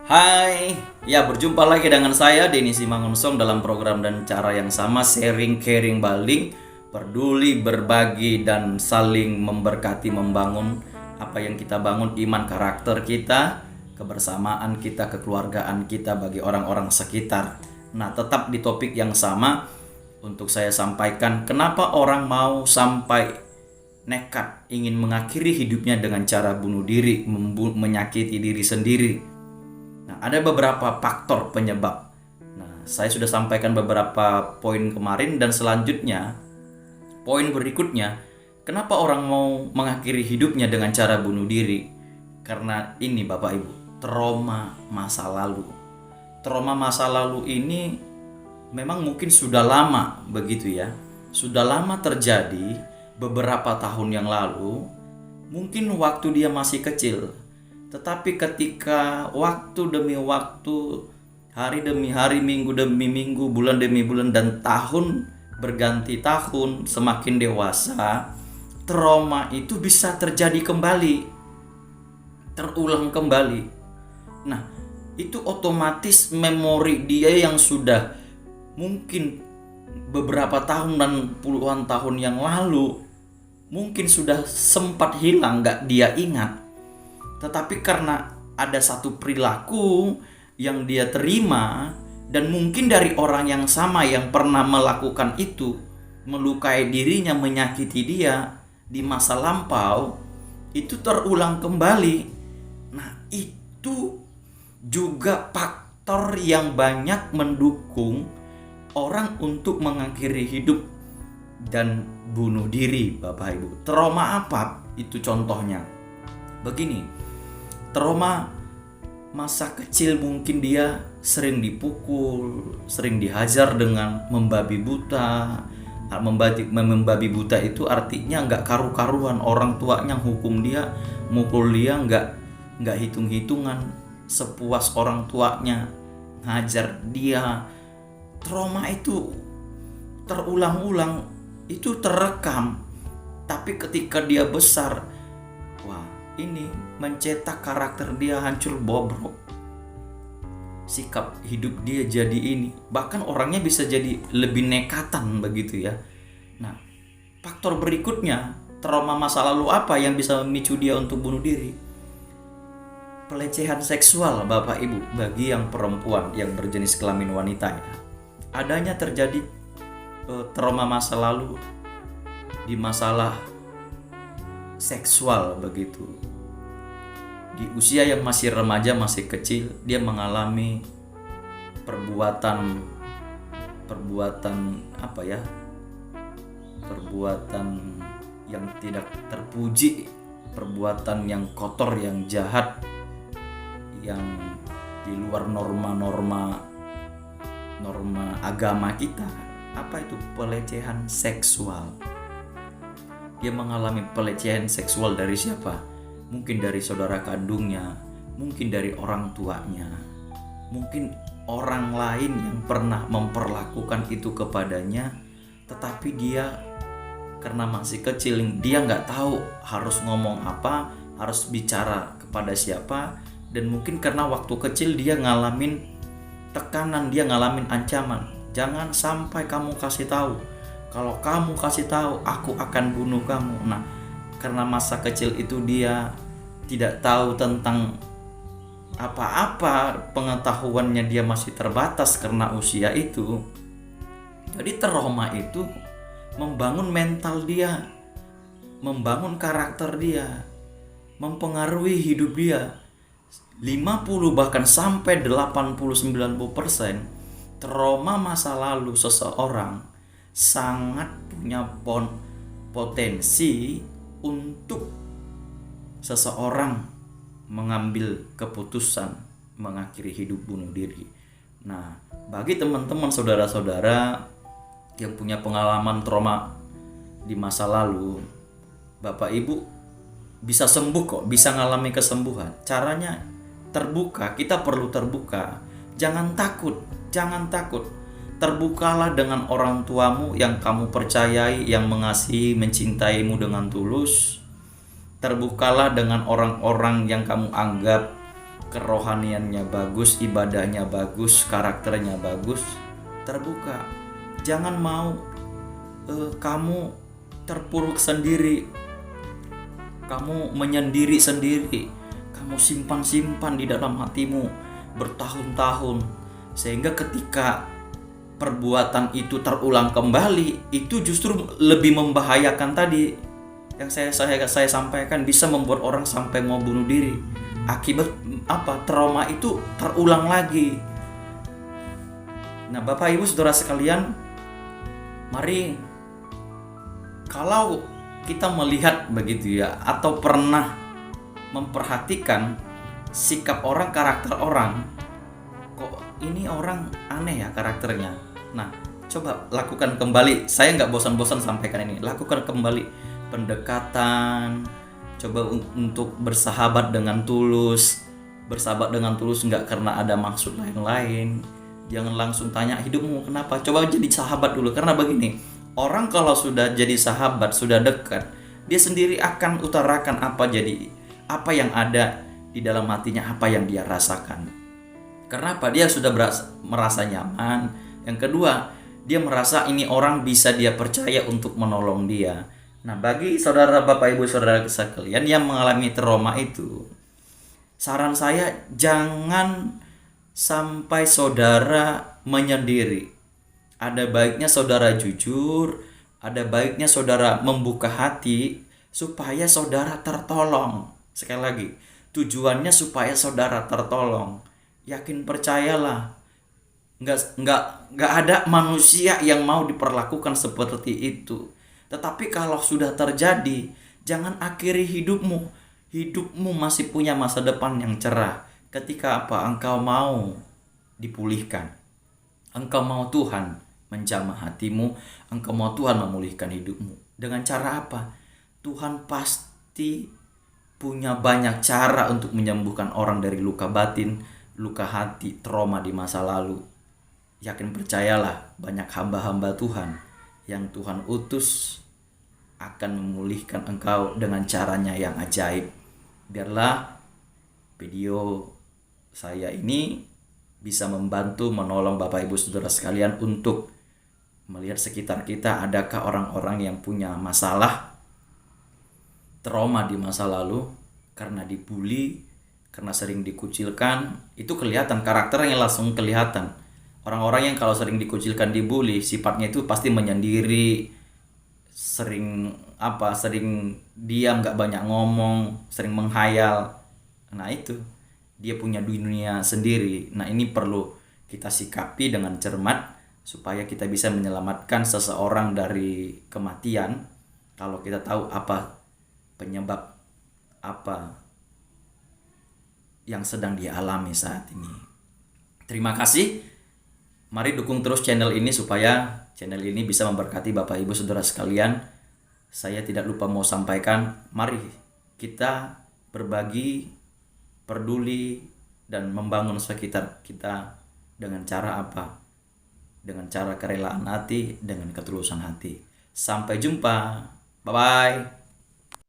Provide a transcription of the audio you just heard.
Hai, ya berjumpa lagi dengan saya Denny Simangunsong dalam program dan cara yang sama, sharing, caring, baling, peduli, berbagi, dan saling memberkati, membangun apa yang kita bangun, iman, karakter kita, kebersamaan kita, kekeluargaan kita bagi orang-orang sekitar. Nah, tetap di topik yang sama untuk saya sampaikan, kenapa orang mau sampai nekat ingin mengakhiri hidupnya dengan cara bunuh diri, menyakiti diri sendiri. Nah, ada beberapa faktor penyebab. Nah, saya sudah sampaikan beberapa poin kemarin dan selanjutnya, poin berikutnya, kenapa orang mau mengakhiri hidupnya dengan cara bunuh diri? Karena ini Bapak Ibu, trauma masa lalu. Trauma masa lalu ini memang mungkin sudah lama begitu ya. Sudah lama terjadi beberapa tahun yang lalu, mungkin waktu dia masih kecil. Tetapi ketika waktu demi waktu, hari demi hari, minggu demi minggu, bulan demi bulan, dan tahun berganti tahun, semakin dewasa, trauma itu bisa terjadi kembali, terulang kembali. Nah, itu otomatis memori dia yang sudah mungkin beberapa tahun dan puluhan tahun yang lalu, mungkin sudah sempat hilang, gak dia ingat. Tetapi karena ada satu perilaku yang dia terima, dan mungkin dari orang yang sama yang pernah melakukan itu, melukai dirinya, menyakiti dia di masa lampau, itu terulang kembali. Nah, itu juga faktor yang banyak mendukung orang untuk mengakhiri hidup dan bunuh diri, Bapak Ibu. Trauma apa? Itu contohnya. Begini, trauma masa kecil, mungkin dia sering dipukul, sering dihajar dengan membabi buta. Membabi buta itu artinya nggak karu-karuan, orang tuanya hukum dia, mukul dia nggak hitung-hitungan, sepuas orang tuanya ngajar dia. Trauma itu terulang-ulang, itu terekam. Tapi ketika dia besar, wah, ini mencetak karakter dia hancur bobrok. Sikap hidup dia jadi ini. Bahkan orangnya bisa jadi lebih nekatan begitu ya. Nah, faktor berikutnya, trauma masa lalu apa yang bisa memicu dia untuk bunuh diri? Pelecehan seksual, Bapak Ibu, bagi yang perempuan yang berjenis kelamin wanita ya. Adanya terjadi trauma masa lalu di masalah seksual begitu. Di usia yang masih remaja, masih kecil, dia mengalami perbuatan apa ya? Perbuatan yang tidak terpuji, perbuatan yang kotor, yang jahat, yang di luar norma agama kita. Apa itu pelecehan seksual? Dia mengalami pelecehan seksual dari siapa? Mungkin dari saudara kandungnya, mungkin dari orang tuanya, mungkin orang lain yang pernah memperlakukan itu kepadanya. Tetapi dia karena masih kecil, dia nggak tahu harus ngomong apa, harus bicara kepada siapa. Dan mungkin karena waktu kecil dia ngalamin tekanan, dia ngalamin ancaman. Jangan sampai kamu kasih tahu. Kalau kamu kasih tahu, aku akan bunuh kamu. Nah, karena masa kecil itu dia tidak tahu tentang apa-apa, pengetahuannya dia masih terbatas karena usia itu. Jadi trauma itu membangun mental dia, membangun karakter dia, mempengaruhi hidup dia. 50 bahkan sampai 80-90% trauma masa lalu seseorang sangat punya potensi untuk seseorang mengambil keputusan mengakhiri hidup, bunuh diri. Nah, bagi teman-teman, saudara-saudara yang punya pengalaman trauma di masa lalu, Bapak Ibu bisa sembuh kok, bisa ngalami kesembuhan. Caranya terbuka, kita perlu terbuka. Jangan takut. Terbukalah dengan orang tuamu yang kamu percayai, yang mengasihi, mencintaimu dengan tulus. Terbukalah dengan orang-orang yang kamu anggap kerohaniannya bagus, ibadahnya bagus, karakternya bagus, terbuka. Jangan mau kamu terpuruk sendiri, kamu menyendiri sendiri, kamu simpan-simpan di dalam hatimu bertahun-tahun, sehingga ketika perbuatan itu terulang kembali, itu justru lebih membahayakan tadi yang saya sampaikan, bisa membuat orang sampai mau bunuh diri. Akibat apa? Trauma itu terulang lagi. Nah, Bapak Ibu Saudara sekalian, mari kalau kita melihat begitu ya, atau pernah memperhatikan sikap orang, karakter orang, kok ini orang aneh ya karakternya. Nah, coba lakukan kembali. Saya nggak bosan-bosan sampaikan ini. Lakukan kembali pendekatan. Coba untuk bersahabat dengan tulus. Bersahabat dengan tulus nggak karena ada maksud lain-lain. Jangan langsung tanya hidupmu kenapa. Coba jadi sahabat dulu. Karena begini, orang kalau sudah jadi sahabat, sudah dekat, dia sendiri akan utarakan apa yang ada di dalam hatinya, apa yang dia rasakan. Karena apa? Dia sudah merasa nyaman. Yang kedua, dia merasa ini orang bisa dia percaya untuk menolong dia. Nah, bagi saudara, Bapak Ibu Saudara sekalian yang mengalami trauma itu, saran saya jangan sampai saudara menyendiri. Ada baiknya saudara jujur, ada baiknya saudara membuka hati supaya saudara tertolong. Sekali lagi, tujuannya supaya saudara tertolong. Yakin, percayalah, nggak ada manusia yang mau diperlakukan seperti itu. Tetapi kalau sudah terjadi, jangan akhiri hidupmu. Hidupmu masih punya masa depan yang cerah. Ketika apa? Engkau mau dipulihkan. Engkau mau Tuhan menjamah hatimu. Engkau mau Tuhan memulihkan hidupmu. Dengan cara apa? Tuhan pasti punya banyak cara untuk menyembuhkan orang dari luka batin, luka hati, trauma di masa lalu. Yakin, percayalah, banyak hamba-hamba Tuhan yang Tuhan utus akan memulihkan engkau dengan caranya yang ajaib. Biarlah video saya ini bisa membantu menolong Bapak Ibu Saudara sekalian untuk melihat sekitar kita, adakah orang-orang yang punya masalah trauma di masa lalu karena dibully, karena sering dikucilkan. Itu kelihatan, karakternya langsung kelihatan. Orang-orang yang kalau sering dikucilkan, dibully, sifatnya itu pasti menyendiri, sering diam, gak banyak ngomong, sering menghayal. Nah, itu dia punya dunia sendiri. Nah, ini perlu kita sikapi dengan cermat supaya kita bisa menyelamatkan seseorang dari kematian kalau kita tahu apa penyebab apa yang sedang dia alami saat ini. Terima kasih. Mari dukung terus channel ini supaya channel ini bisa memberkati Bapak Ibu Saudara sekalian. Saya tidak lupa mau sampaikan, mari kita berbagi, peduli, dan membangun sekitar kita dengan cara apa? Dengan cara kerelaan hati, dengan ketulusan hati. Sampai jumpa. Bye-bye.